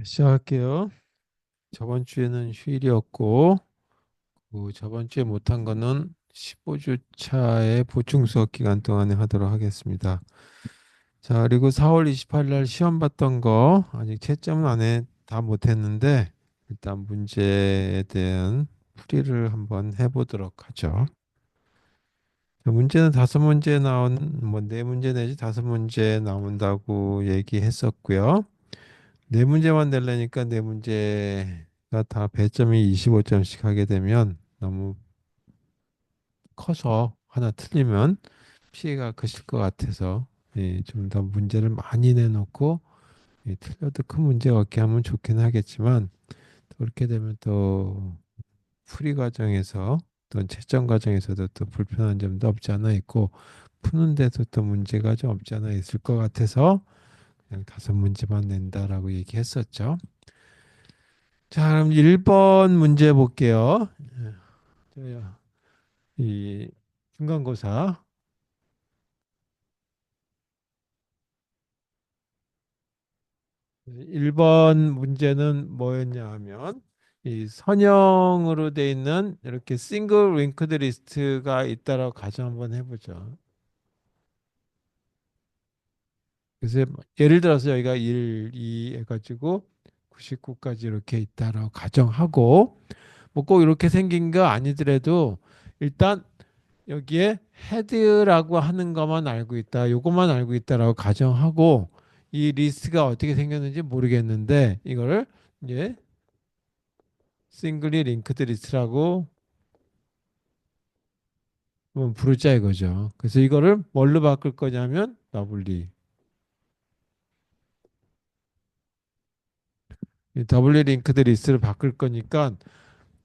시작할게요. 저번 주에는 휴일이었고, 저번 주에 못한 거는 15주 차의 보충 수업 기간 동안에 하도록 하겠습니다. 자, 그리고 4월 28일 날 시험 봤던 거 아직 채점은 안에 다 못했는데 일단 문제에 대한 풀이를 한번 해보도록 하죠. 자, 문제는 다섯 문제 뭐 네 문제 내지 다섯 문제 나온다고 얘기했었고요. 네 문제만 내려니까 네 문제가 다 배점이 25점씩 하게 되면 너무 커서 하나 틀리면 피해가 크실 것 같아서 좀 더 문제를 많이 내놓고 틀려도 큰 문제가 없게 하면 좋긴 하겠지만 또 그렇게 되면 또 풀이 과정에서 또 채점 과정에서도 또 불편한 점도 없지 않아 있고 푸는 데서 또 문제가 좀 없지 않아 있을 것 같아서 그냥 다섯 문제만 낸다라고 얘기했었죠. 자, 그럼 1번 문제 볼게요. 저요. 이 중간고사 1번 문제는 뭐였냐 하면 이 선형으로 돼 있는 이렇게 싱글 링크드 리스트가 있다라고 가정 한번 해보죠. 그래서 예를 들어서 여기가 1, 2 해가지고 99까지 이렇게 있다라고 가정하고 뭐 꼭 이렇게 생긴 거 아니더라도 일단 여기에 헤드라고 하는 것만 알고 있다. 요것만 알고 있다라고 가정하고 이 리스트가 어떻게 생겼는지 모르겠는데 이거를 이제 싱글리 링크드 리스트라고 부르자 이거죠. 그래서 이거를 뭘로 바꿀 거냐면 더블리. 이 더블리 링크드 리스트를 바꿀 거니까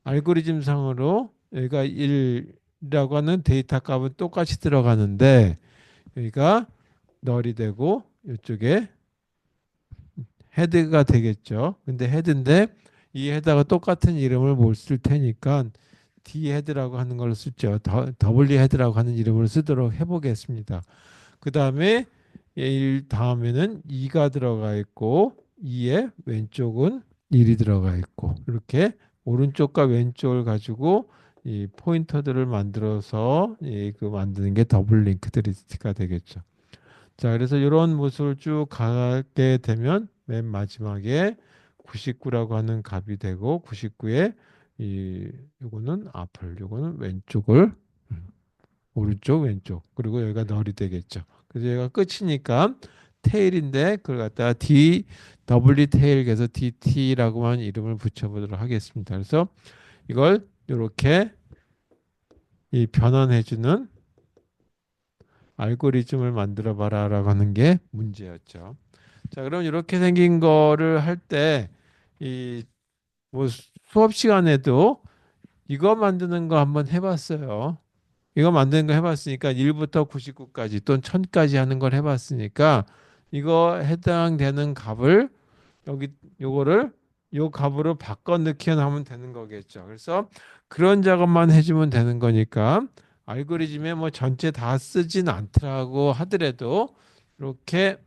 알고리즘 상으로 여기가 1이라고 하는 데이터 값은 똑같이 들어가는데 여기가 널이 되고 이쪽에 헤드가 되겠죠. 근데 헤드인데 이 헤드가 똑같은 이름을 못 쓸 테니까 D 헤드라고 하는 걸로 쓰죠. W 헤드라고 하는 이름을 쓰도록 해보겠습니다. 그 다음에 1 다음에는 2가 들어가 있고 2의 왼쪽은 1이 들어가 있고 이렇게 오른쪽과 왼쪽을 가지고 이 포인터들을 만들어서 그 만드는 게 더블 링크드 리스트가 되겠죠. 자, 그래서 이런 모습을 쭉 가게 되면 맨 마지막에 99라고 하는 값이 되고 99에 이 요거는 앞을 요거는 왼쪽을 오른쪽 왼쪽 그리고 여기가 널이 되겠죠. 그래서 얘가 끝이니까 테일인데 그걸 갖다가 W 테일 해서 DT라고만 이름을 붙여보도록 하겠습니다. 그래서 이걸 이렇게 이 변환해주는 알고리즘을 만들어 봐라라고 하는 게 문제였죠. 자, 그럼 이렇게 생긴 거를 할 때 이 뭐 수업 시간에도 이거 만드는 거 한번 해봤어요. 이거 만드는 거 해봤으니까 1부터 99까지 또는 1000까지 하는 걸 해봤으니까 이거 해당되는 값을 여기 요거를 요 값으로 바꿔 넣기 하면 되는 거겠죠. 그래서 그런 작업만 해주면 되는 거니까 알고리즘에 뭐 전체 다 쓰진 않더라고 하더라도 이렇게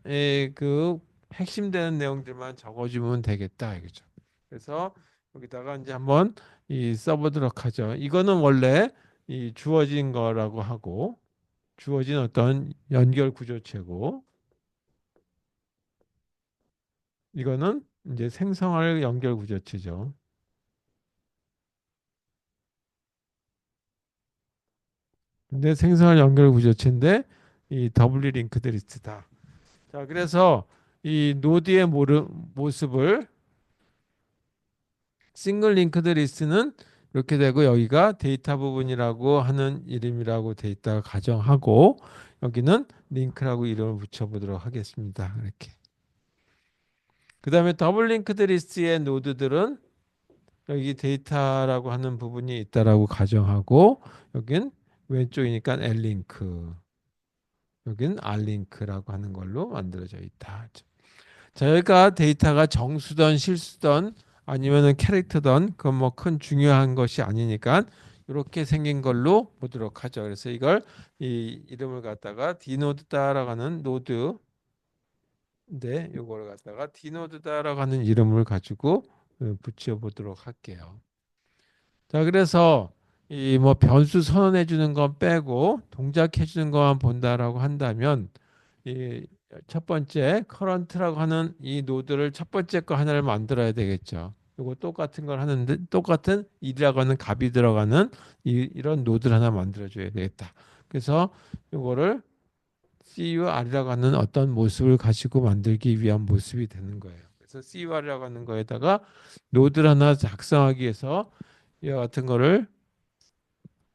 그 핵심 되는 내용들만 적어주면 되겠다 이거죠. 그래서 여기다가 이제 한번 이 써보도록 하죠. 이거는 원래 이 주어진 거라고 하고 주어진 어떤 연결 구조체고 이거는 이제 생성할 연결 구조체죠. 근데 생성할 연결 구조체인데 이 더블리 링크드 리스트다. 자, 그래서 이 노드의 모습을 싱글 링크드 리스트는 이렇게 되고 여기가 데이터 부분이라고 하는 이름이라고 돼 있다가 가정하고 여기는 링크라고 이름을 붙여보도록 하겠습니다. 이렇게. 그 다음에 더블 링크드 리스트의 노드들은 여기 데이터라고 하는 부분이 있다라고 가정하고 여긴 왼쪽이니까 L링크 여긴 R링크라고 하는 걸로 만들어져 있다. 자, 여기가 데이터가 정수든 실수든 아니면은 캐릭터든 그건 뭐 큰 중요한 것이 아니니까 이렇게 생긴 걸로 보도록 하죠. 그래서 이걸 이 이름을 갖다가 dnode다라고 하는 노드 네, 요거를 갖다가 디노드다라고 하는 이름을 가지고 붙여 보도록 할게요. 자, 그래서 이 뭐 변수 선언해 주는 건 빼고 동작해 주는 것만 본다라고 한다면 이 첫 번째 커런트라고 하는 이 노드를 첫 번째 거 하나를 만들어야 되겠죠. 요거 똑같은 걸 하는데 똑같은 1이라고 하는 값이 들어가는 이런 노드를 하나 만들어 줘야 되겠다. 그래서 요거를 CUR이라고 하는 어떤 모습을 가지고 만들기 위한 모습이 되는 거예요. 그래서 CUR이라고 하는 거에다가 노드를 하나 작성하기 위해서 이와 같은 거를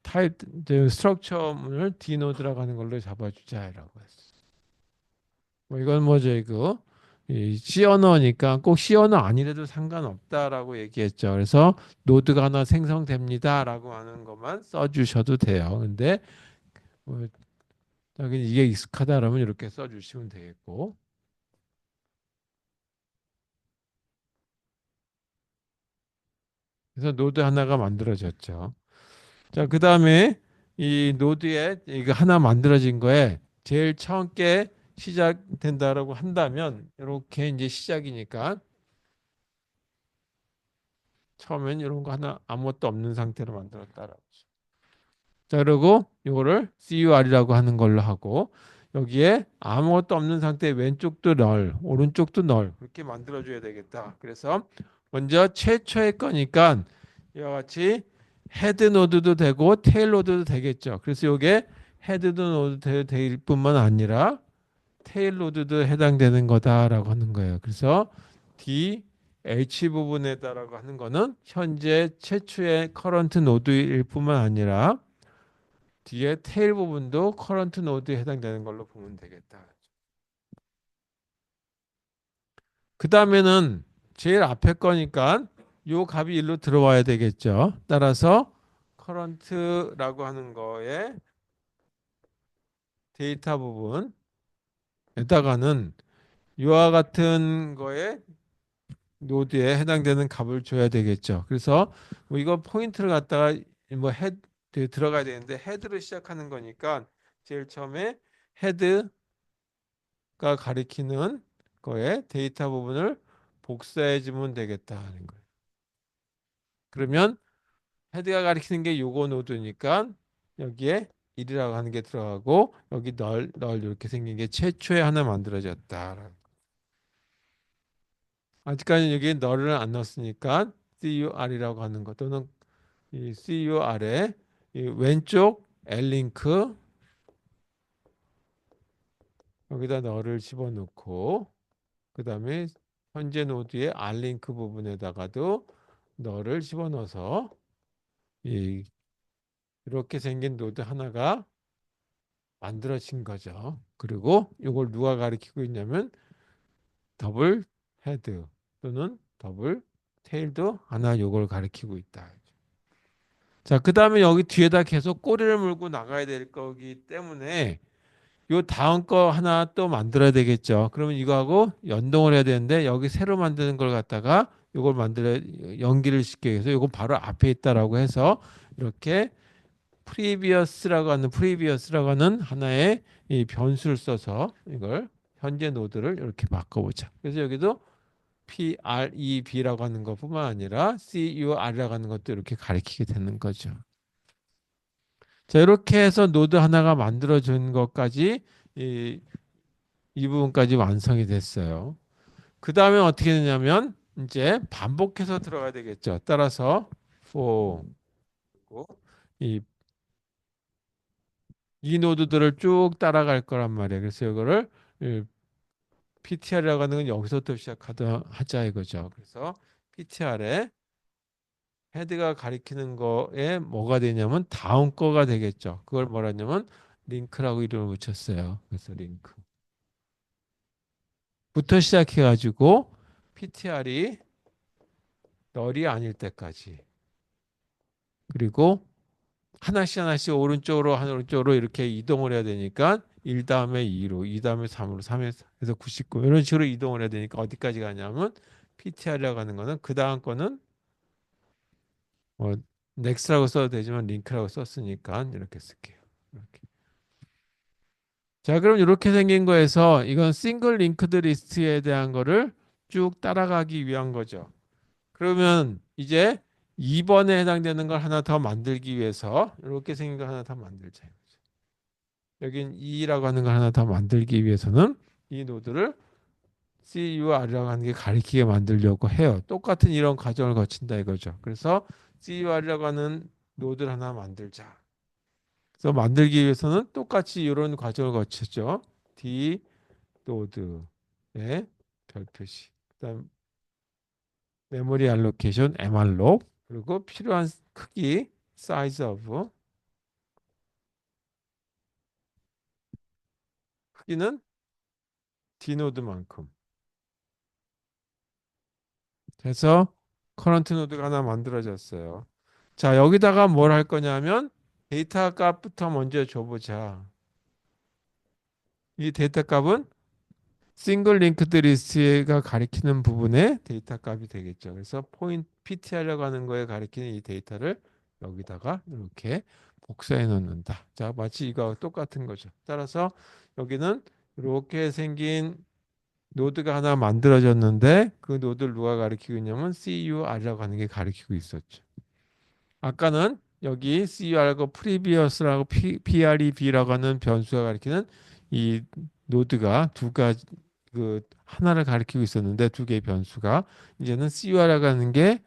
타입 스트럭처문을 d노드라고 하는 걸로 잡아주자라고 했어. 뭐 이건 뭐죠 이거? 이 C 언어니까 꼭 C 언어 아니래도 상관없다라고 얘기했죠. 그래서 노드가 하나 생성됩니다라고 하는 것만 써주셔도 돼요. 근데 뭐 여기 이게 익숙하다라면 이렇게 써주시면 되겠고. 그래서 노드 하나가 만들어졌죠. 자, 그 다음에 이 노드에 이거 하나 만들어진 거에 제일 처음 게 시작된다라고 한다면 이렇게 이제 시작이니까 처음엔 이런 거 하나 아무것도 없는 상태로 만들었다라고. 자, 그리고 이거를 CUR이라고 하는 걸로 하고 여기에 아무것도 없는 상태 왼쪽도 널, 오른쪽도 널 그렇게 만들어줘야 되겠다. 그래서 먼저 최초의 거니까 이와 같이 헤드 노드도 되고 테일 노드도 되겠죠. 그래서 이게 헤드 노드 될 뿐만 아니라 테일 노드도 해당되는 거다라고 하는 거예요. 그래서 D H 부분에다라고 하는 거는 현재 최초의 커런트 노드일 뿐만 아니라 뒤에 테일 부분도 커런트 노드에 해당되는 걸로 보면 되겠다. 그 다음에는 제일 앞에 거니까 요 값이 일로 들어와야 되겠죠. 따라서 커런트라고 하는 거에 데이터 부분에다가는 이와 같은 거에 노드에 해당되는 값을 줘야 되겠죠. 그래서 뭐 이거 포인트를 갖다가 뭐 헤드 들어가야 되는데 헤드로 시작하는 거니까 제일 처음에 헤드 가 가리키는 거에 데이터 부분을 복사해 주면 되겠다 하는 거예요. 그러면 헤드가 가리키는 게 요거 노드니까 여기에 1이라고 하는 게 들어가고 여기 널 이렇게 생긴 게 최초에 하나 만들어졌다. 아직까지 여기 널을 안 넣었으니까 CUR이라고 하는 것 또는 이 CUR에 이 왼쪽 L링크 여기다 널을 집어넣고 그 다음에 현재 노드의 R링크 부분에다가도 너를 집어넣어서 이 이렇게 생긴 노드 하나가 만들어진 거죠. 그리고 이걸 누가 가리키고 있냐면 더블 헤드 또는 더블 테일도 하나 요걸 가리키고 있다. 자, 그 다음에 여기 뒤에다 계속 꼬리를 물고 나가야 될 거기 때문에 요 다음 거 하나 또 만들어야 되겠죠. 그러면 이거하고 연동을 해야 되는데 여기 새로 만드는 걸 갖다가 요걸 만들어 연기를 시키기 위해서 요거 바로 앞에 있다라고 해서 이렇게 프리비어스라고 하는 하나의 이 변수를 써서 이걸 현재 노드를 이렇게 바꿔보자. 그래서 여기도 PREV라고 하는 것뿐만 아니라 CUR이라고 하는 것도 이렇게 가리키게 되는 거죠. 자, 이렇게 해서 노드 하나가 만들어진 것까지 이, 이 부분까지 완성이 됐어요. 그 다음에 어떻게 되냐면 이제 반복해서 들어가야 되겠죠. 따라서 for 이, 이 노드들을 쭉 따라갈 거란 말이에요. 그래서 이거를 PTR이라고 하는 건 여기서부터 시작하자 하자 이거죠. 그래서 PTR에 헤드가 가리키는 거에 뭐가 되냐면 다음 거가 되겠죠. 그걸 뭐라 하냐면 링크라고 이름을 붙였어요. 그래서 링크. 부터 시작해가지고 PTR이 널이 아닐 때까지 그리고 하나씩 하나씩 오른쪽으로 이렇게 이동을 해야 되니까 1 다음에 2로 2 다음에 3으로 3에서 99 이런 식으로 이동을 해야 되니까 어디까지 가냐면 PTR이라고 하는 거는 그 다음 거는 뭐 넥스트라고 써도 되지만 링크라고 썼으니까 이렇게 쓸게요. 이렇게. 자, 그럼 이렇게 생긴 거에서 이건 싱글 링크드 리스트에 대한 거를 쭉 따라가기 위한 거죠. 그러면 이제 2번에 해당되는 걸 하나 더 만들기 위해서 이렇게 생긴 거 하나 더 만들자. 여긴 2라고 하는 걸 하나 더 만들기 위해서는 이 노드를 CUR이라고 하는 게 가리키게 만들려고 해요. 똑같은 이런 과정을 거친다 이거죠. 그래서 CUR이라고 하는 노드를 하나 만들자. 그래서 만들기 위해서는 똑같이 이런 과정을 거치죠. D 노드의 별 표시. 그다음 메모리 알로케이션 MR로 그리고 필요한 크기 사이즈 오브 크기는 D 노드만큼 해서 커런트 노드가 하나 만들어졌어요. 자, 여기다가 뭘 할 거냐면 데이터 값부터 먼저 줘보자. 이 데이터 값은 싱글 링크드 리스트가 가리키는 부분의 데이터 값이 되겠죠. 그래서 포인트 PTR이라고 하는 거에 가리키는 이 데이터를 여기다가 이렇게 복사해 놓는다. 자, 마치 이거 똑같은 거죠. 따라서 여기는 이렇게 생긴 노드가 하나 만들어졌는데 그 노드를 누가 가리키고 있냐면 CUR이라고 하는 게 가리키고 있었죠. 아까는 여기 CUR하고 previous라고 PREV라고 하는 변수가 가리키는 이 노드가 두 가지 그 하나를 가리키고 있었는데 두 개의 변수가 이제는 CUR이라고 하는 게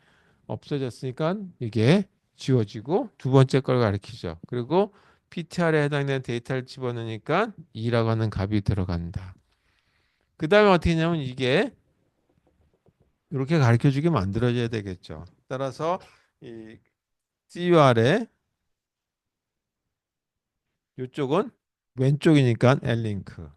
없어졌으니까 이게 지워지고 두 번째 걸 가리키죠. 그리고 PTR에 해당되는 데이터를 집어넣으니까 2라고 하는 값이 들어간다. 그 다음에 어떻게 했냐면 이게 이렇게 가르쳐 주게 만들어져야 되겠죠. 따라서 이 CUR의 이쪽은 왼쪽이니까 L링크.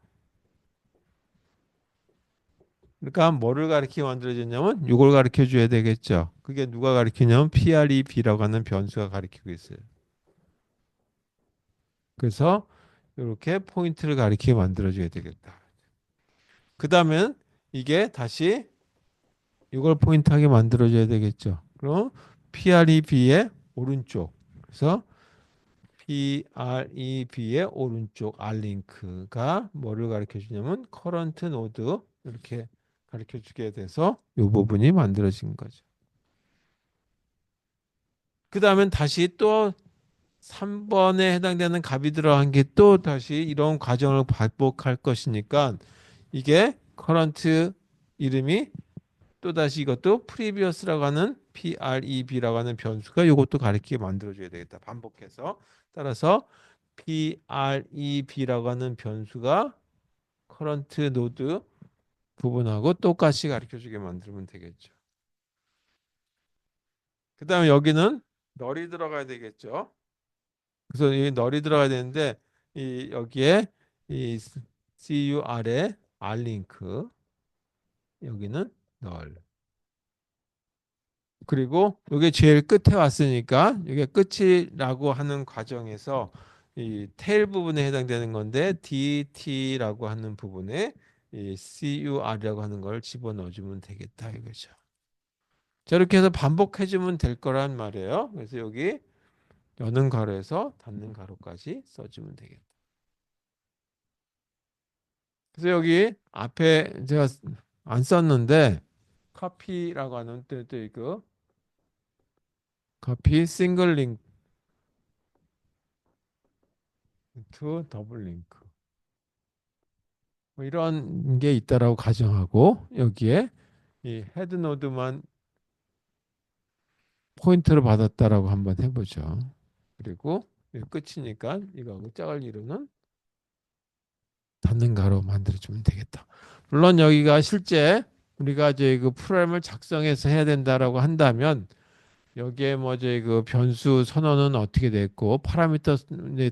그러니까 뭐를 가르치게 만들어졌냐면 이걸 가르쳐 줘야 되겠죠. 그게 누가 가르치냐면 PREV라고 하는 변수가 가르치고 있어요. 그래서 이렇게 포인트를 가리키게 만들어줘야 되겠다. 그 다음엔 이게 다시 이걸 포인트하게 만들어줘야 되겠죠. 그럼 PREV의 오른쪽. 그래서 PREV의 오른쪽 R링크가 뭐를 가르쳐 주냐면 커런트 노드 이렇게 가르쳐 주게 돼서 이 부분이 만들어진 거죠. 그 다음엔 다시 또 3번에 해당되는 값이 들어간 게 또 다시 이런 과정을 반복할 것이니까 이게 커런트 이름이 또 다시 이것도 previous라고 하는 PREV라고 하는 변수가 이것도 가리키게 만들어줘야 되겠다. 반복해서. 따라서 PREV라고 하는 변수가 current node 부분하고 똑같이 가르쳐주게 만들면 되겠죠. 그 다음에 여기는 널이 들어가야 되겠죠. 그래서 이 널이 들어가야 되는데 이 여기에 이 CUR에 R링크 여기는 널. 그리고 이게 제일 끝에 왔으니까 이게 끝이라고 하는 과정에서 이 테일 부분에 해당되는 건데 DT라고 하는 부분에 이 CUR이라고 하는 걸 집어넣어 주면 되겠다 이거죠. 저렇게 해서 반복해 주면 될 거란 말이에요. 그래서 여기 여는 가로에서 닫는 가로까지 써주면 되겠다. 그래서 여기 앞에 제가 안 썼는데 커피라고 하는 또 이거 커피 싱글 링크 투 더블 링크 뭐 이런 게 있다라고 가정하고 여기에 이 헤드 노드만 포인트를 받았다라고 한번 해보죠. 그리고 끝이니까 이거하고 짝을 이루는 닫는 가로 만들어주면 되겠다. 물론 여기가 실제 우리가 이제 그 프로그램을 작성해서 해야 된다라고 한다면 여기에 뭐 이제 그 변수 선언은 어떻게 됐고 파라미터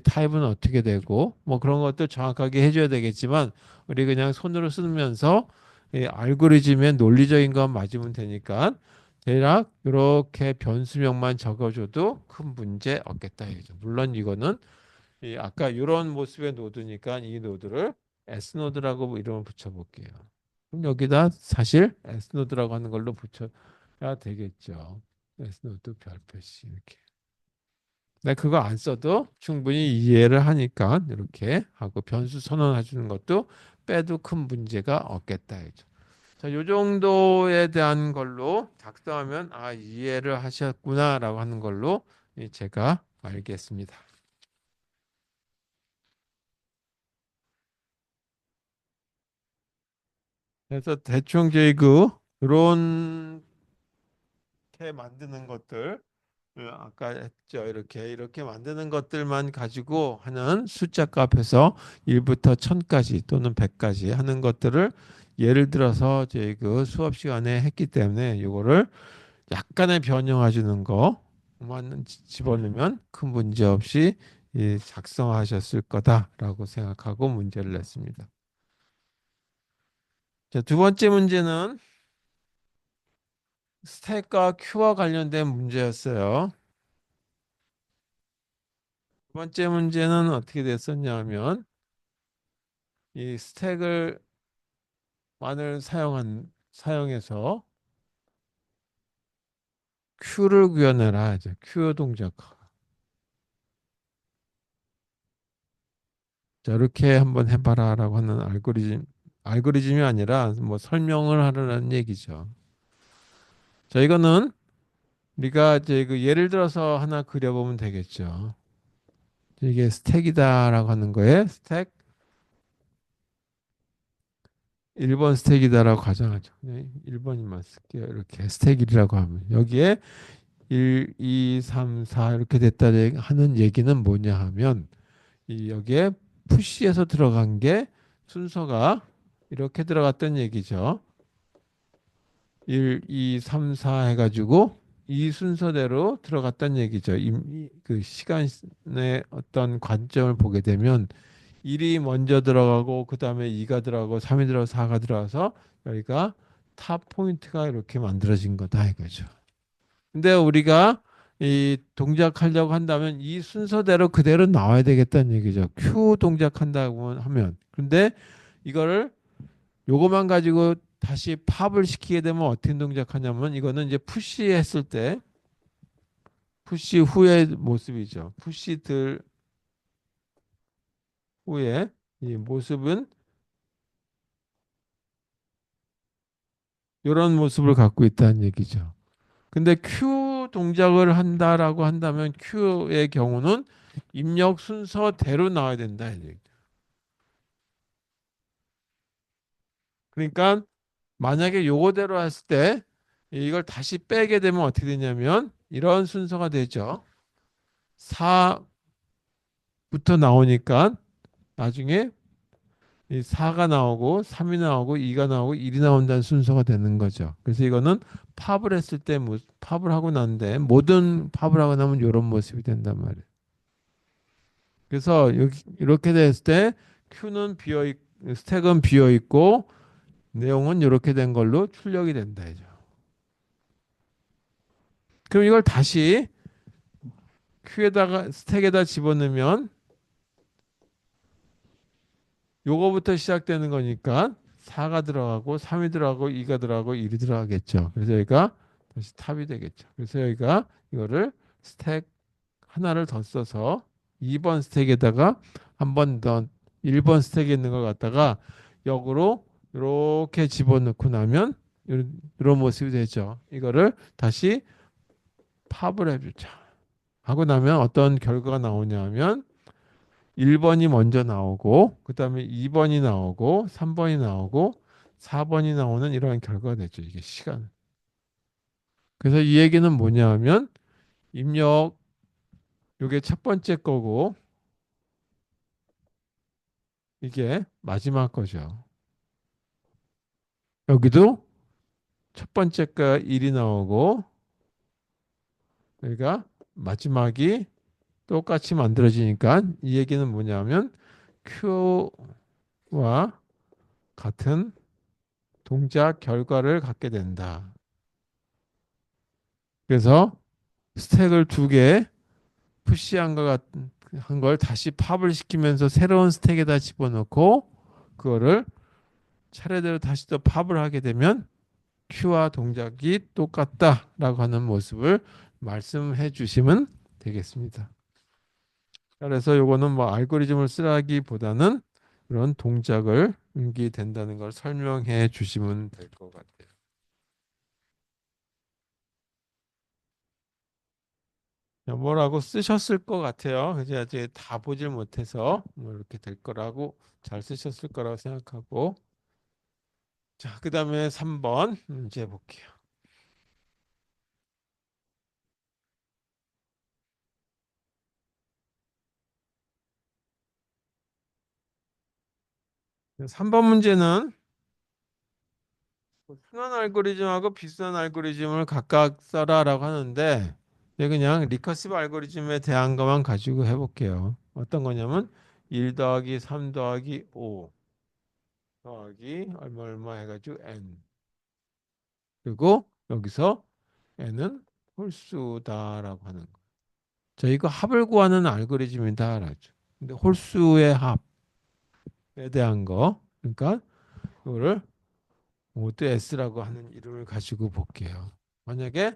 타입은 어떻게 되고 뭐 그런 것들 정확하게 해줘야 되겠지만 우리 그냥 손으로 쓰면서 이 알고리즘의 논리적인 것 맞으면 되니까 대략 이렇게 변수명만 적어줘도 큰 문제 없겠다 이거죠. 물론 이거는 이 아까 이런 모습의 노드니까 이 노드를 S 노드라고 이름을 붙여볼게요. 그럼 여기다 사실 S 노드라고 하는 걸로 붙여야 되겠죠. S 노드 별 표시 이렇게. 근데 그거 안 써도 충분히 이해를 하니까 이렇게 하고 변수 선언해 주는 것도 빼도 큰 문제가 없겠다. 자, 요 정도에 대한 걸로 작성하면 아, 이해를 하셨구나라고 하는 걸로 제가 알겠습니다. 그래서 대충 저그 이런 게 만드는 것들 아까 했죠. 이렇게 만드는 것들만 가지고 하는 숫자 값에서 1부터 1000까지 또는 100까지 하는 것들을 예를 들어서 저희 그 수업 시간에 했기 때문에 이거를 약간의 변형해 주는 거만 집어넣으면 큰 문제 없이 작성하셨을 거다라고 생각하고 문제를 냈습니다. 자, 두 번째 문제는 스택과 큐와 관련된 문제였어요. 두 번째 문제는 어떻게 됐었냐면 이 스택을 만을 사용해서 큐를 구현해라 하죠. 큐 동작. 자, 이렇게 한번 해봐라라고 하는 알고리즘이 아니라 뭐 설명을 하려는 얘기죠. 자, 이거는 우리가 이제 그 예를 들어서 하나 그려보면 되겠죠. 이게 스택이다라고 하는 거에 스택 1번 스택이다라고 가정하죠. 1번만 쓸게요. 이렇게 스택이라고 하면 여기에 1, 2, 3, 4 이렇게 됐다 하는 얘기는 뭐냐 하면 이 여기에 푸시에서 들어간 게 순서가 이렇게 들어갔던 얘기죠. 1, 2, 3, 4 해가지고 이 순서대로 들어갔던 얘기죠. 그 시간의 어떤 관점을 보게 되면 1이 먼저 들어가고 그 다음에 2가 들어가고 3이 들어가고 4가 들어가서 여기가 탑 포인트가 이렇게 만들어진 거다 이거죠. 근데 우리가 이 동작하려고 한다면 이 순서대로 그대로 나와야 되겠다는 얘기죠. 큐 동작한다고 하면. 근데 이거를 요거만 가지고 다시 팝을 시키게 되면 어떻게 동작하냐면 이거는 이제 푸시 했을 때 푸시 후의 모습이죠. 푸시들 후에 이 모습은 이런 모습을 갖고 있다는 얘기죠. 근데 큐 동작을 한다라고 한다면 큐의 경우는 입력 순서대로 나와야 된다. 그러니까 만약에 요거대로 했을 때 이걸 다시 빼게 되면 어떻게 되냐면 이런 순서가 되죠. 4부터 나오니까 나중에 이 4가 나오고 3이 나오고 2가 나오고 1이 나온다는 순서가 되는 거죠. 그래서 이거는 팝을 했을 때 팝을 하고 난데 모든 팝을 하고 나면 이런 모습이 된단 말이에요. 그래서 여기 이렇게 됐을 때 Q는 스택은 비어 있고 내용은 이렇게 된 걸로 출력이 된다 이죠. 그럼 이걸 다시 Q에다가 스택에다 집어넣으면 요거부터 시작되는 거니까 4가 들어가고 3이 들어가고 2가 들어가고 1이 들어가겠죠. 그래서 여기가 다시 탑이 되겠죠. 그래서 여기가 이거를 스택 하나를 더 써서 2번 스택에다가 한 번 더 1번 스택에 있는 걸 갖다가 역으로 이렇게 집어넣고 나면 이런 모습이 되죠. 이거를 다시 팝을 해주자. 하고 나면 어떤 결과가 나오냐면 1번이 먼저 나오고 그다음에 2번이 나오고 3번이 나오고 4번이 나오는 이러한 결과가 되죠. 이게 시간. 그래서 이 얘기는 뭐냐 하면 입력 요게 첫 번째 거고 이게 마지막 거죠. 여기도 첫 번째가 1이 나오고 여기가 마지막이 똑같이 만들어지니까 이 얘기는 뭐냐면 Q와 같은 동작 결과를 갖게 된다. 그래서 스택을 두 개 푸시한 것 같은 한 걸 다시 팝을 시키면서 새로운 스택에다 집어넣고 그거를 차례대로 다시 또 팝을 하게 되면 Q와 동작이 똑같다라고 하는 모습을 말씀해 주시면 되겠습니다. 그래서 요거는 뭐 알고리즘을 쓰라기보다는 그런 동작을 이게 된다는 걸 설명해 주시면 될 것 같아요. 뭐라고 쓰셨을 것 같아요. 이제 아직 다 보질 못해서 뭐 이렇게 될 거라고 잘 쓰셨을 거라고 생각하고 자, 그다음에 3번 문제 볼게요. 3번 문제는 순환 알고리즘하고 비순환 알고리즘을 각각 써라라고 하는데 이제 그냥 리커시브 알고리즘에 대한 것만 가지고 해볼게요. 어떤 거냐면 1 더하기 3 더하기 5 더하기 얼마 얼마 해가지고 n 그리고 여기서 n은 홀수다라고 하는 거. 저 이거 합을 구하는 알고리즘이다라죠. 근데 홀수의 합에 대한 거 그러니까 이거를 모두 S라고 하는 이름을 가지고 볼게요. 만약에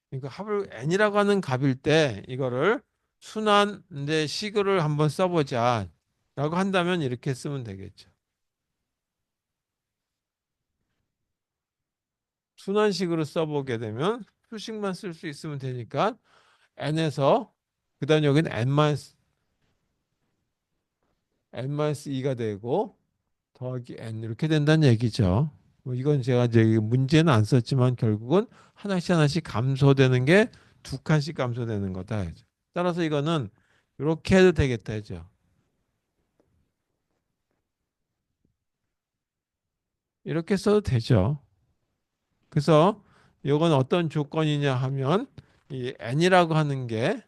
그러니까 합을 n이라고 하는 값일 때 이거를 순환인데 식을 한번 써보자 라고 한다면 이렇게 쓰면 되겠죠. 순환식으로 써보게 되면 수식만 쓸 수 있으면 되니까 n에서 그다음 여기는 n-2가 되고 더하기 n 이렇게 된다는 얘기죠. 뭐 이건 제가 이제 문제는 안 썼지만 결국은 하나씩 하나씩 감소되는 게 두 칸씩 감소되는 거다. 따라서 이거는 이렇게 해도 되겠다 죠 이렇게 써도 되죠. 그래서 이건 어떤 조건이냐 하면 이 n이라고 하는 게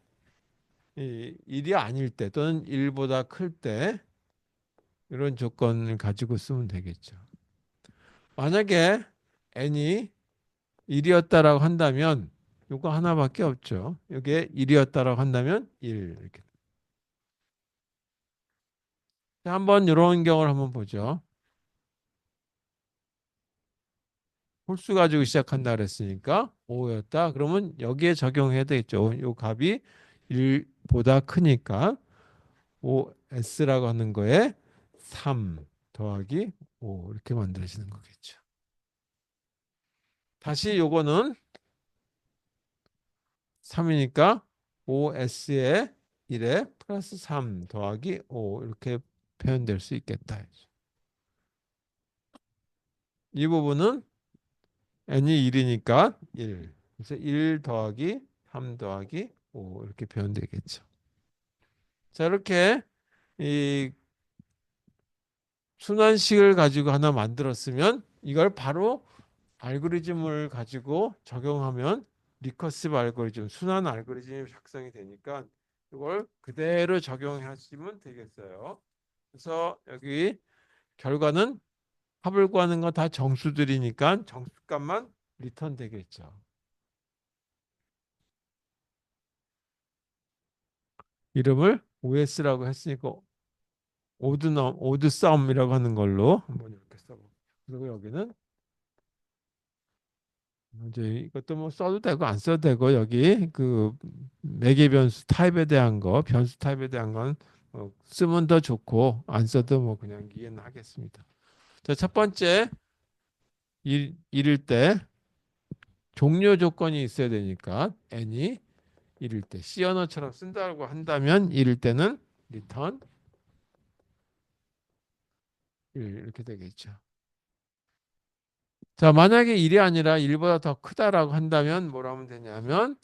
이 1이 아닐 때 또는 1보다 클 때 이런 조건을 가지고 쓰면 되겠죠. 만약에 n이 1이었다라고 한다면 이거 하나밖에 없죠. 이게 1이었다라고 한다면 1 이렇게. 자, 한번 이런 경우를 한번 보죠. 홀수 가지고 시작한다 그랬으니까 5였다. 그러면 여기에 적용해야 되겠죠. 이 값이 1보다 크니까 5s라고 하는 거에 3 더하기 5 이렇게 만들어지는 거겠죠. 다시 요거는 3이니까 5s에 1에 플러스 3 더하기 5 이렇게 표현될 수 있겠다. 이 부분은 n이 1이니까 1. 그래서 1 더하기 3 더하기 5 이렇게 표현되겠죠. 자, 이렇게 이 순환식을 가지고 하나 만들었으면 이걸 바로 알고리즘을 가지고 적용하면 리커시브 알고리즘, 순환 알고리즘이 작성이 되니까 이걸 그대로 적용하시면 되겠어요. 그래서 여기 결과는 합을 구하는 건 다 정수들이니까 정수값만 리턴 되겠죠. 이름을 OS라고 했으니까 오드 썸이라고 하는 걸로 한번 이렇게 써볼게요. 그리고 여기는 이제 이것도 뭐 써도 되고 안 써도 되고 여기 그 매개 변수 타입에 대한 거 변수 타입에 대한 건 쓰면 더 좋고 안 써도 뭐 그냥 이해는 하겠습니다. 자, 첫 번째 일일 때 종료 조건이 있어야 되니까 n이 일일 때 C 언어처럼 쓴다고 한다면 일일 때는 return 1 이렇게 되겠죠. 자, 만약에 1이 아니라 1보다 더 크다라고 한다면 뭘 하면 되냐면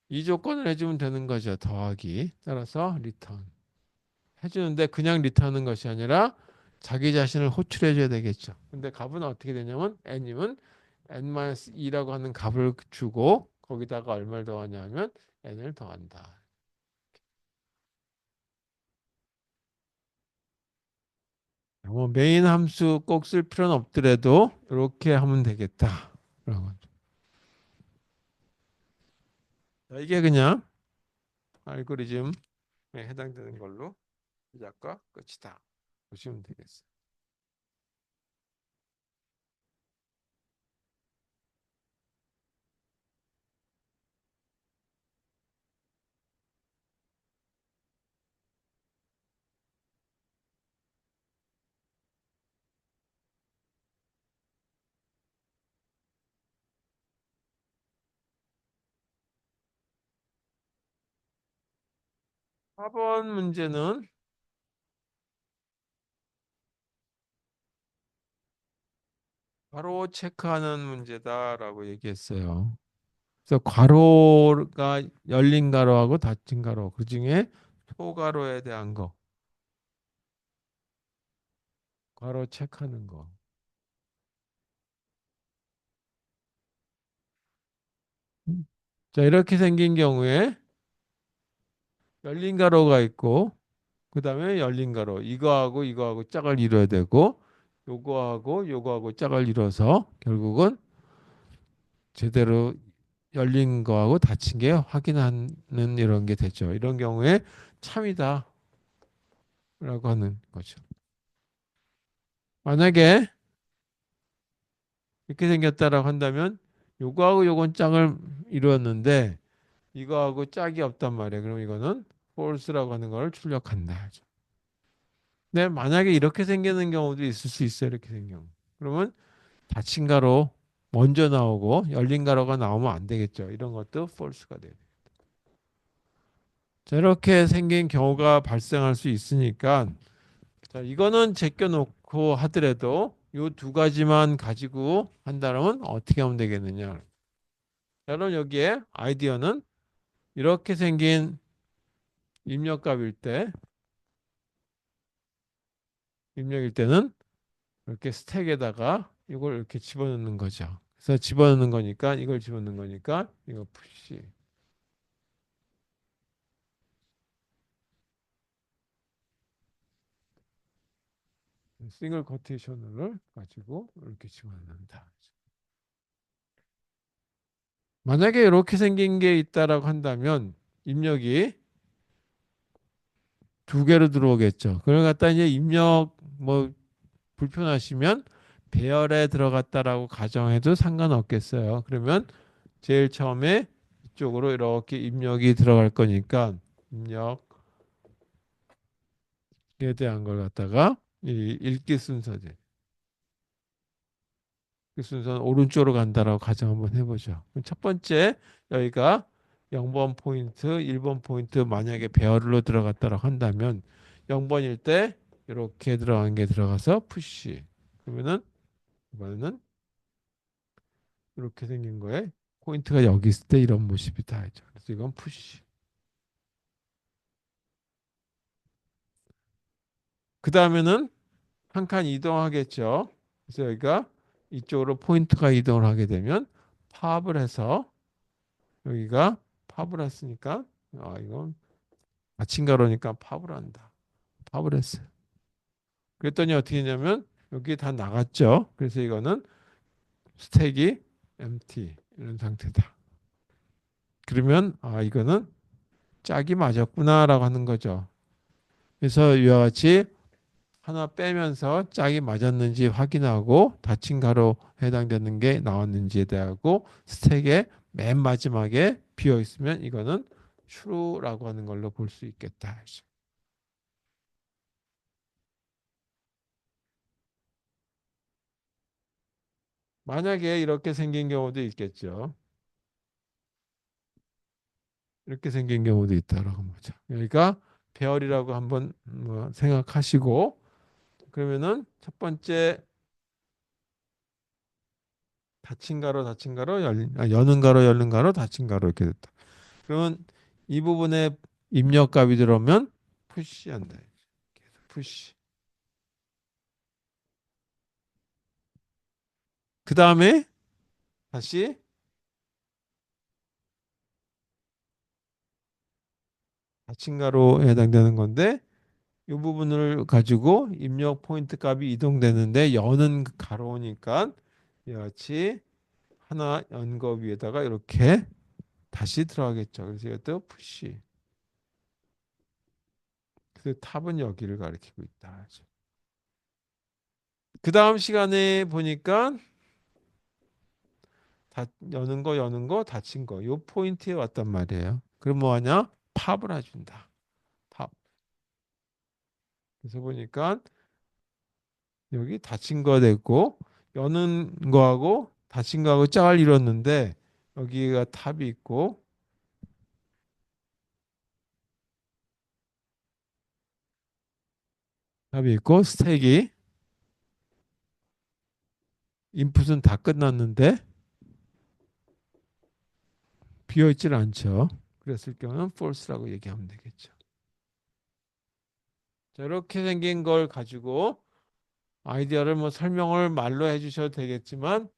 이 조건을 해주면 되는 거죠. 더하기. 따라서 return. 해주는데 그냥 리턴하는 것이 아니라 자기 자신을 호출해 줘야 되겠죠. 근데 값은 어떻게 되냐면 n이면 n-2라고 하는 값을 주고 거기다가 얼마를 더하냐면 n을 더한다. 뭐 메인 함수 꼭 쓸 필요는 없더라도 이렇게 하면 되겠다. 그런 거죠. 이게 그냥 알고리즘에 해당되는 걸로 시작과 끝이다. 보시면 되겠어요. 4번 문제는 괄호 체크하는 문제다라고 얘기했어요. 그래서 괄호가 열린 가로하고 닫힌 가로, 그중에 소괄호에 대한 거, 괄호 체크하는 거. 자, 이렇게 생긴 경우에 열린 가로가 있고, 그 다음에 열린 가로, 이거하고 이거하고 짝을 이뤄야 되고, 요거하고 요거하고 짝을 이뤄서 결국은 제대로 열린 거하고 닫힌 게 확인하는 이런 게 되죠. 이런 경우에 참이다라고 하는 거죠. 만약에 이렇게 생겼다라고 한다면 요거하고 요건 짝을 이루었는데 이거하고 짝이 없단 말이에요. 그럼 이거는 false라고 하는 걸 출력한다. 근데 만약에 이렇게 생기는 경우도 있을 수 있어요. 이렇게 생긴 경우. 그러면 닫힌 가로 먼저 나오고 열린 가로가 나오면 안 되겠죠. 이런 것도 false가 돼요. 자, 이렇게 생긴 경우가 발생할 수 있으니까 자, 이거는 제껴놓고 하더라도 이 두 가지만 가지고 한다면 어떻게 하면 되겠느냐. 자, 그럼 여기에 아이디어는 이렇게 생긴 입력값일 때, 입력일 때는 이렇게 스택에다가 이걸 이렇게 집어넣는 거죠. 그래서 집어넣는 거니까 이걸 집어넣는 거니까 이거 푸시 싱글 코테이션을 가지고 이렇게 집어넣는다. 만약에 이렇게 생긴 게 있다라고 한다면 입력이 두 개로 들어오겠죠. 그걸 갖다 이제 입력 뭐 불편하시면 배열에 들어갔다라고 가정해도 상관없겠어요. 그러면 제일 처음에 이쪽으로 이렇게 입력이 들어갈 거니까 입력에 대한 걸 갖다가 이 읽기 순서제. 그 순서는 오른쪽으로 간다라고 가정 한번 해보죠. 첫 번째 여기가 0번 포인트, 1번 포인트 만약에 배열로 들어갔다라고 한다면 0번일 때 이렇게 들어간 게 들어가서 푸시. 그러면은 이번에는 이렇게 생긴 거에 포인트가 여기 있을 때 이런 모습이 다 있죠. 그래서 이건 푸시. 그 다음에는 한 칸 이동하겠죠. 그래서 여기가 이쪽으로 포인트가 이동을 하게 되면 팝을 해서 여기가 팝을 했으니까 이건 아침가로니까 팝을 한다. 팝을 했어요. 그랬더니 어떻게 했냐면 여기 다 나갔죠. 그래서 이거는 스택이 empty 이런 상태다. 그러면 이거는 짝이 맞았구나라고 하는 거죠. 그래서 이와 같이 하나 빼면서 짝이 맞았는지 확인하고 닫힌 가로 해당되는 게 나왔는지에 대하고 스택의 맨 마지막에 비어 있으면 이거는 true라고 하는 걸로 볼 수 있겠다. 만약에 이렇게 생긴 경우도 있겠죠. 이렇게 생긴 경우도 있다라고 보죠. 그러니까 배열이라고 한번 뭐 생각하시고 그러면은 첫 번째 닫힌 가로 여는 가로 열린 가로 닫힌 가로 이렇게 됐다. 그러면 이 부분에 입력값이 들어오면 푸시한다. 푸시. 그 다음에 다시 닫힌 가로에 해당되는 건데 이 부분을 가지고 입력 포인트 값이 이동되는데 여는 가로니까 이같이 하나 연 거 위에다가 이렇게 다시 들어가겠죠. 그래서 이것도 푸시. 그 탑은 여기를 가리키고 있다. 그 다음 시간에 보니까 여는 거 닫힌 거 요 포인트에 왔단 말이에요. 그럼 뭐 하냐? 팝을 해준다. 팝. 그래서 보니까 여기 닫힌 거 됐고 여는 거하고 닫힌 거하고 짝을 이뤘는데 여기가 탑이 있고 답이 있고 스택이 인풋은 다 끝났는데 비어있질 않죠. 그랬을 경우는 false라고 얘기하면 되겠죠. 자, 이렇게 생긴 걸 가지고 아이디어를 뭐 설명을 말로 해주셔도 되겠지만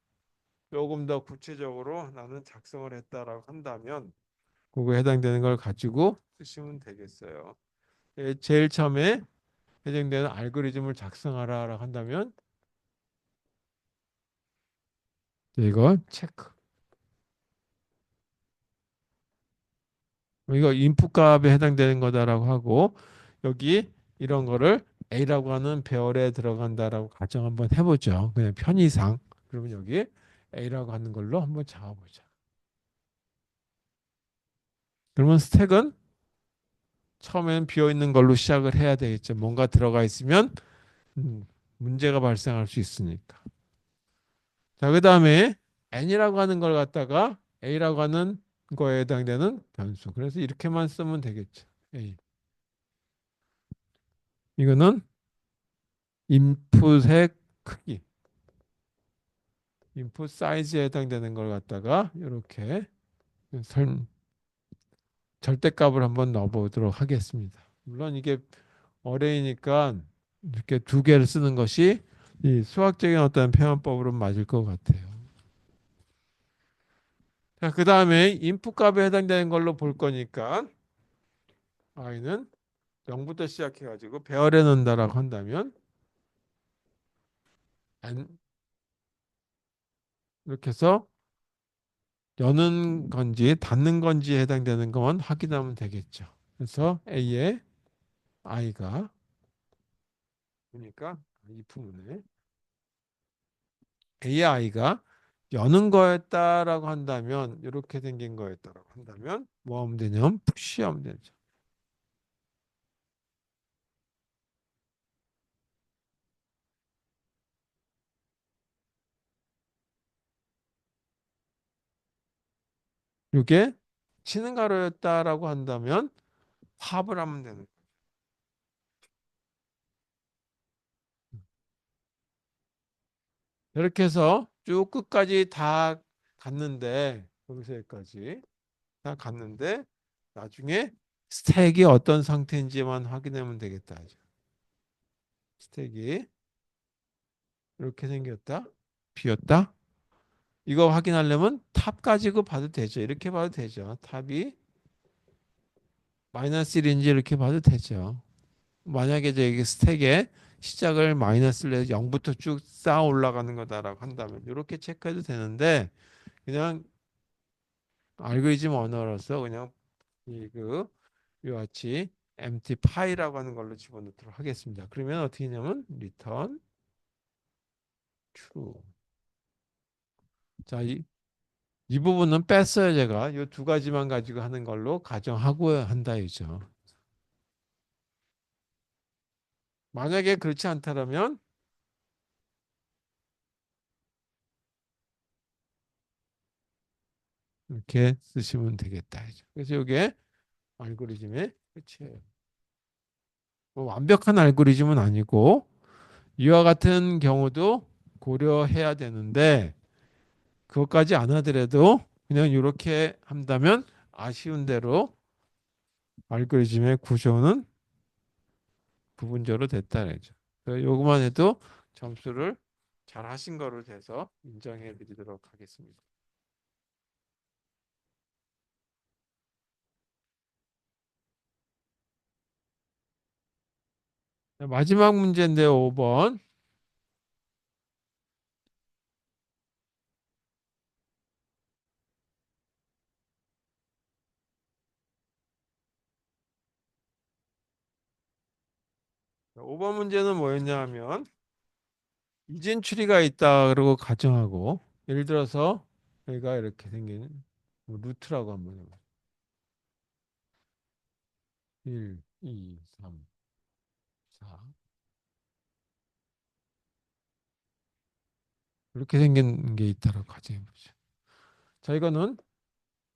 조금 더 구체적으로 나는 작성을 했다라고 한다면 그거에 해당되는 걸 가지고 쓰시면 되겠어요. 제일 처음에 해당되는 알고리즘을 작성하라라고 한다면 이거 체크. 이거 인풋 값에 해당되는 거다라고 하고 여기 이런 거를 A라고 하는 배열에 들어간다라고 가정 한번 해보죠. 그냥 편의상. 그러면 여기 A라고 하는 걸로 한번 잡아보자. 그러면 스택은 처음에는 비어 있는 걸로 시작을 해야 되겠죠. 뭔가 들어가 있으면 문제가 발생할 수 있으니까. 자, 그 다음에 n이라고 하는 걸 갖다가 a라고 하는 거에 해당되는 변수. 그래서 이렇게만 쓰면 되겠죠. a. 이거는 인풋의 크기, 인풋 사이즈에 해당되는 걸 갖다가 이렇게 절대값을 한번 넣어보도록 하겠습니다. 물론 이게 어레이니까 이렇게 두 개를 쓰는 것이 이 수학적인 어떤 표현법으로 맞을 것 같아요. 자, 그 다음에 인풋 값에 해당되는 걸로 볼 거니까 i는 0부터 시작해가지고 배열해 놓는다라고 한다면 n 이렇게 해서 여는 건지 닫는 건지에 해당되는 것만 확인하면 되겠죠. 그래서 a의 i가 그러니까 이 부분에 a의 i가 여는 거였다라고 한다면 이렇게 생긴 거였다라고 한다면 뭐 하면 되냐면 푸시하면 되죠. 이게 치는 가로였다라고 한다면 합을 하면 되는 거예요. 이렇게 해서 쭉 끝까지 다 갔는데 여기서 여기까지 다 갔는데 나중에 스택이 어떤 상태인지만 확인하면 되겠다. 스택이 이렇게 생겼다. 비었다. 이거 확인하려면 탑 가지고 봐도 되죠. 이렇게 봐도 되죠. 탑이 마이너스 1인지 이렇게 봐도 되죠. 만약에 저기 스택에 시작을 마이너스를 해서 0부터 쭉 쌓아 올라가는 거다라고 한다면 이렇게 체크해도 되는데 그냥 알고리즘 언어로서 그냥 이그 이와 같이 empty 파이라고 하는 걸로 집어넣도록 하겠습니다. 그러면 어떻게 하냐면 return true. 자, 이 부분은 뺐어요. 제가 이 두 가지만 가지고 하는 걸로 가정하고 한다 이죠. 만약에 그렇지 않다면 이렇게 쓰시면 되겠다 이죠. 그래서 이게 알고리즘의 끝이에요. 뭐 완벽한 알고리즘은 아니고 이와 같은 경우도 고려해야 되는데 그것까지 안 하더라도 그냥 이렇게 한다면 아쉬운 대로 알고리즘의 구조는 부분적으로 됐다 그러죠. 요것만 해도 점수를 잘 하신 거로 돼서 인정해 드리도록 하겠습니다. 마지막 문제인데 5번. 5번 문제는 뭐였냐 하면 이진 추리가 있다 그러고 가정하고 예를 들어서 여기가 이렇게 생긴 뭐 루트라고 한번 해봐요. 1, 2, 3, 4 이렇게 생긴 게 있다고 가정해 보죠. 자, 이거는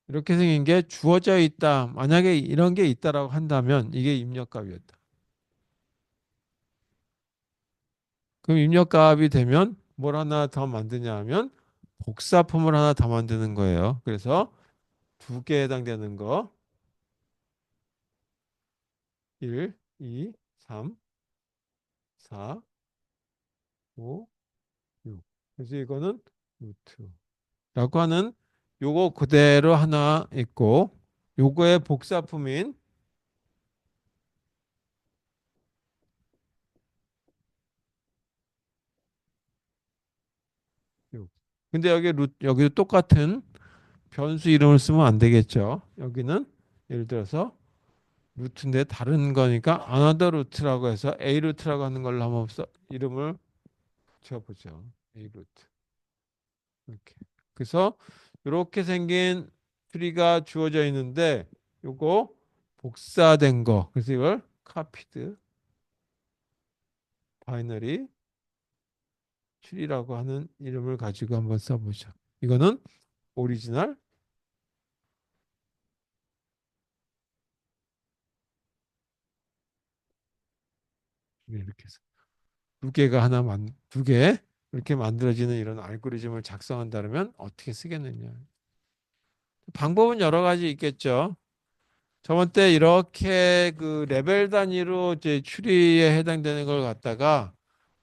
이렇게 생긴 게 주어져 있다. 만약에 이런 게 있다라고 한다면 이게 입력값이었다. 그럼 입력값이 되면 뭘 하나 더 만드냐 하면 복사품을 하나 더 만드는 거예요. 그래서 두 개에 해당되는 거 1, 2, 3, 4, 5, 6. 그래서 이거는 루트라고 하는 요거 그대로 하나 있고 요거의 복사품인 6. 근데 여기도 똑같은 변수 이름을 쓰면 안 되겠죠. 여기는 예를 들어서 루트인데 다른 거니까 another 루트라고 해서 A 루트라고 하는 걸로 한번 이름을 붙여보죠. A 루트. 이렇게. 그래서 이렇게 생긴 트리가 주어져 있는데 요거 복사된 거. 그래서 이걸 copied 바이너리 트리라고 하는 이름을 가지고 한번 써보죠. 이거는 오리지널 이렇게 해서 두 개가 두 개 이렇게 만들어지는 이런 알고리즘을 작성한다면 어떻게 쓰겠느냐. 방법은 여러 가지 있겠죠. 저번 때 이렇게 그 레벨 단위로 이제 추리에 해당되는 걸 갖다가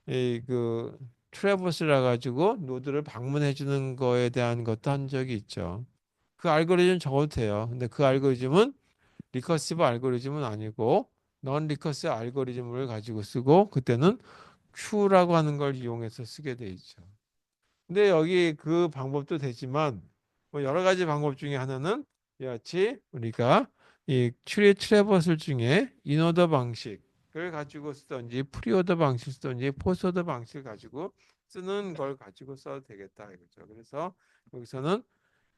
이그 트래버스라 가지고 노드를 방문해 주는 거에 대한 것도 한 적이 있죠. 그 알고리즘 적어도 돼요. 근데 그 알고리즘은 리커시브 알고리즘은 아니고 넌 리커시브 알고리즘을 가지고 쓰고 그때는 Q라고 하는 걸 이용해서 쓰게 돼 있죠. 근데 여기 그 방법도 되지만 뭐 여러 가지 방법 중에 하나는 이와 같이 우리가 이 추리 트래버슬 중에 인오더 방식을 가지고 쓰든지 프리오더 방식 쓰든지 포스오더 방식을 가지고 쓰는 걸 가지고 써도 되겠다 이거죠. 그래서 여기서는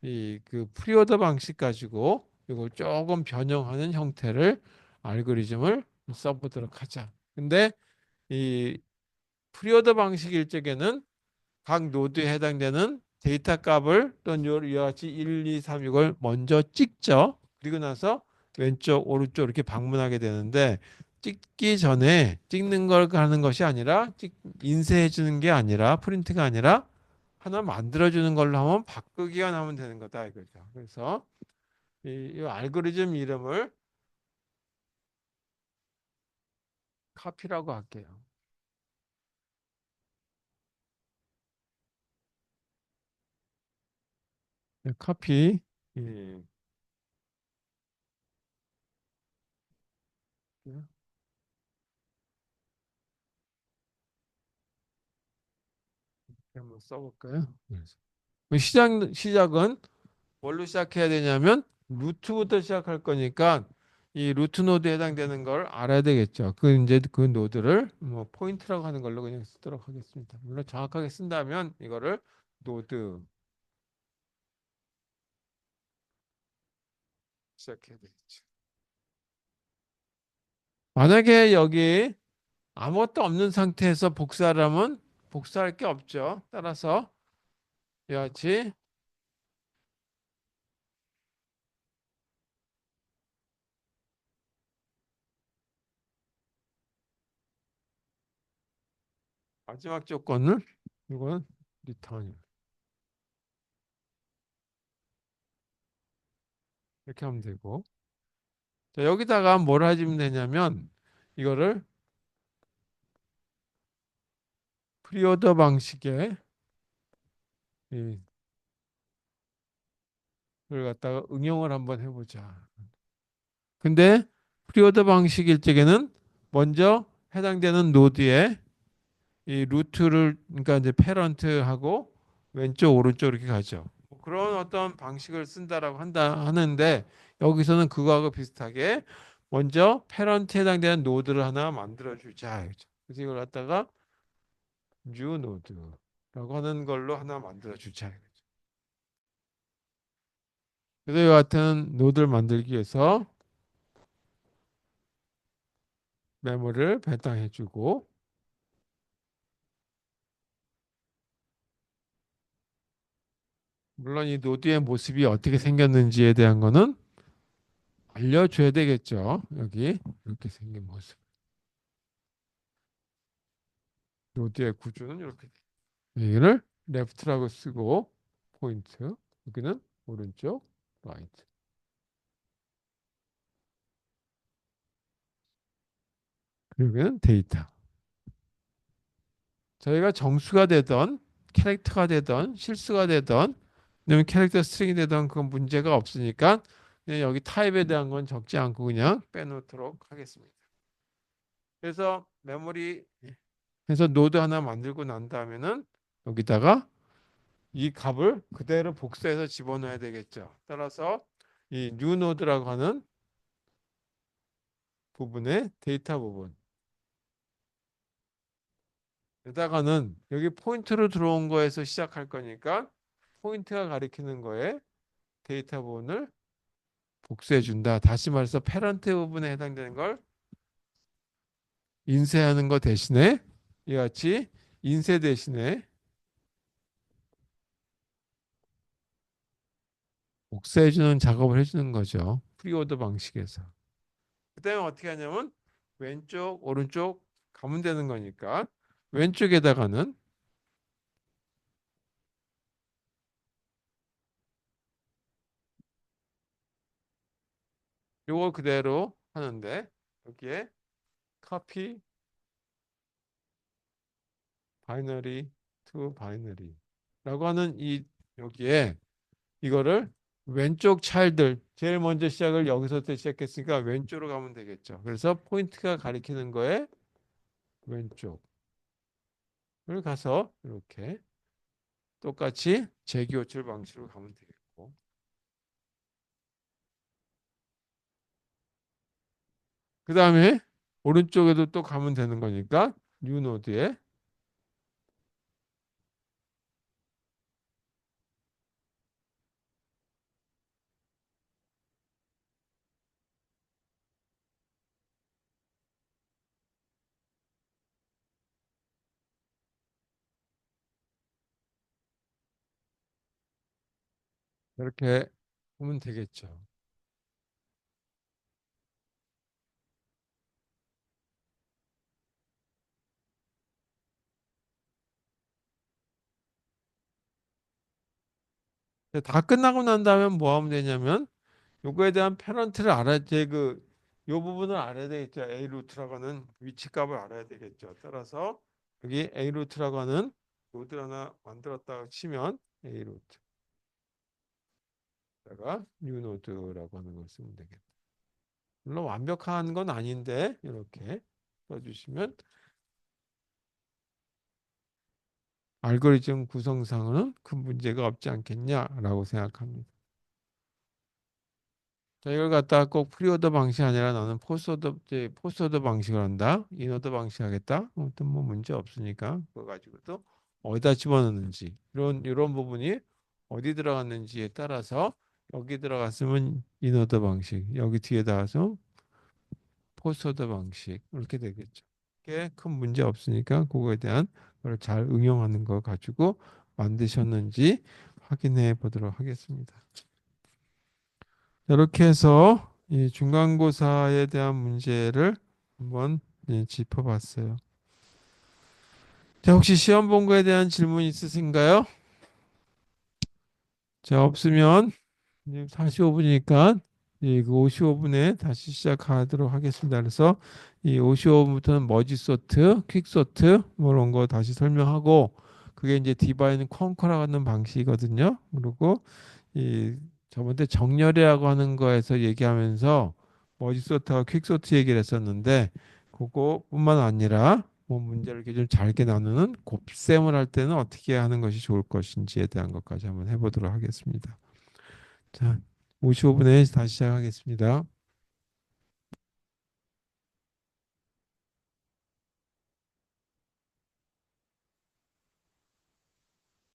이 그 프리오더 방식 가지고 이걸 조금 변형하는 형태를 알고리즘을 써보도록 하자. 근데 이 프리오더 방식일 적에는 각 노드에 해당되는 데이터 값을 또는 이와 같이 1, 2, 3, 6을 먼저 찍죠. 그리고 나서 왼쪽, 오른쪽 이렇게 방문하게 되는데 찍기 전에 찍는 걸 하는 것이 아니라 인쇄해 주는 게 아니라 프린트가 아니라 하나 만들어 주는 걸로 하면 바꾸기만 하면 되는 거다 이거죠. 그래서 이 알고리즘 이름을 카피라고 할게요. 네, 카피. 예. 한번 써볼까요? 시작은 뭘로 시작해야 되냐면 루트부터 시작할 거니까 이 루트 노드에 해당되는 걸 알아야 되겠죠. 그 이제 그 노드를 뭐 포인트라고 하는 걸로 그냥 쓰도록 하겠습니다. 물론 정확하게 쓴다면 이거를 노드 시작해야 되겠죠. 만약에 여기 아무것도 없는 상태에서 복사를 하면 복사할 게 없죠. 따라서 이와 같이 마지막 조건을 이건 리턴 이렇게 하면 되고 자, 여기다가 뭘 해주면 되냐면 이거를 프리오더 방식의 이 걸 갖다가 응용을 한번 해보자. 근데 프리오더 방식일 적에는 먼저 해당되는 노드에 이 루트를 그러니까 이제 페런트하고 왼쪽 오른쪽 이렇게 가죠. 뭐 그런 어떤 방식을 쓴다라고 하는데 여기서는 그거하고 비슷하게 먼저 페런트에 해당되는 노드를 하나 만들어 주자. 그래서 이걸 갖다가 new 노드라고 하는 걸로 하나 만들어 주자. 그래서 이 같은 노드를 만들기 위해서 메모를 배당해주고 물론 이 노드의 모습이 어떻게 생겼는지에 대한 거는 알려줘야 되겠죠. 여기 이렇게 생긴 모습. 노드의 구조는 이렇게 돼. 여기를 레프트라고 쓰고 포인트, 여기는 오른쪽 라이트. 그리고 여기는 데이터. 저희가 정수가 되던 캐릭터가 되던 실수가 되던 아니면 캐릭터 스트링이 되던 그건 문제가 없으니까 그냥 여기 타입에 대한 건 적지 않고 그냥 빼놓도록 하겠습니다. 그래서 메모리 해서 노드 하나 만들고 난 다음에는 여기다가 이 값을 그대로 복사해서 집어넣어야 되겠죠. 따라서 이 new node라고 하는 부분의 데이터 부분에다가는 여기 포인트로 들어온 거에서 시작할 거니까 포인트가 가리키는 거에 데이터 부분을 복수해 준다. 다시 말해서 패런트 부분에 해당되는 걸 인쇄하는 거 대신에 이와 같이 인쇄 대신에 복사해 주는 작업을 해주는 거죠. 프리오더 방식에서. 그다음에 어떻게 하냐면 왼쪽 오른쪽 가면 되는 거니까 왼쪽에다가는 요거 그대로 하는데 여기에 copy binary to binary라고 하는 이 여기에 이거를 왼쪽 차일들 제일 먼저 시작을 여기서부터 시작했으니까 왼쪽으로 가면 되겠죠. 그래서 포인트가 가리키는 거에 왼쪽을 가서 이렇게 똑같이 재기호출 방식으로 가면 되겠고 그 다음에 오른쪽에도 또 가면 되는 거니까 뉴 노드에 이렇게 보면 되겠죠. 다 끝나고 난 다음에 뭐 하면 되냐면 요거에 대한 페넌트를 알아야 요 부분을 알아야 되겠죠. A 루트라고 하는 위치 값을 알아야 되겠죠. 따라서 여기 A 루트라고 하는 노드 하나 만들었다고 치면 A 루트다가 뉴 노드라고 하는 걸 쓰면 되겠다. 물론 완벽한 건 아닌데 이렇게 써주시면 알고리즘 구성상으로는 큰 문제가 없지 않겠냐라고 생각합니다. 자, 이걸 갖다가 꼭 프리오더 방식이 아니라 나는 포스오더 방식을 한다. 인오더 방식 하겠다. 아무튼 뭐 문제 없으니까 그거 가지고도 어디다 집어넣는지 이런 부분이 어디 들어갔는지에 따라서 여기 들어갔으면 인오더 방식, 여기 뒤에다 가서 포스오더 방식 이렇게 되겠죠. 그게 큰 문제 없으니까 그거에 대한 걸 잘 응용하는 거 가지고 만드셨는지 확인해 보도록 하겠습니다. 이렇게 해서 이 중간고사에 대한 문제를 한번 짚어봤어요. 자, 혹시 시험 본 거에 대한 질문 있으신가요? 자, 없으면 지금 45분이니까 그 55분에 다시 시작하도록 하겠습니다. 그래서 이 55분부터는 머지 소트, 퀵 소트 뭐 이런 거 다시 설명하고 그게 이제 디바인 컨커라는 방식이거든요. 그리고 이 저번에 정렬이라고 하는 거에서 얘기하면서 머지소트와 퀵소트 얘기를 했었는데 그거뿐만 아니라 뭐 문제를 이렇게 좀 잘게 나누는 곱셈을 할 때는 어떻게 하는 것이 좋을 것인지에 대한 것까지 한번 해보도록 하겠습니다. 자, 55분에 다시 시작하겠습니다.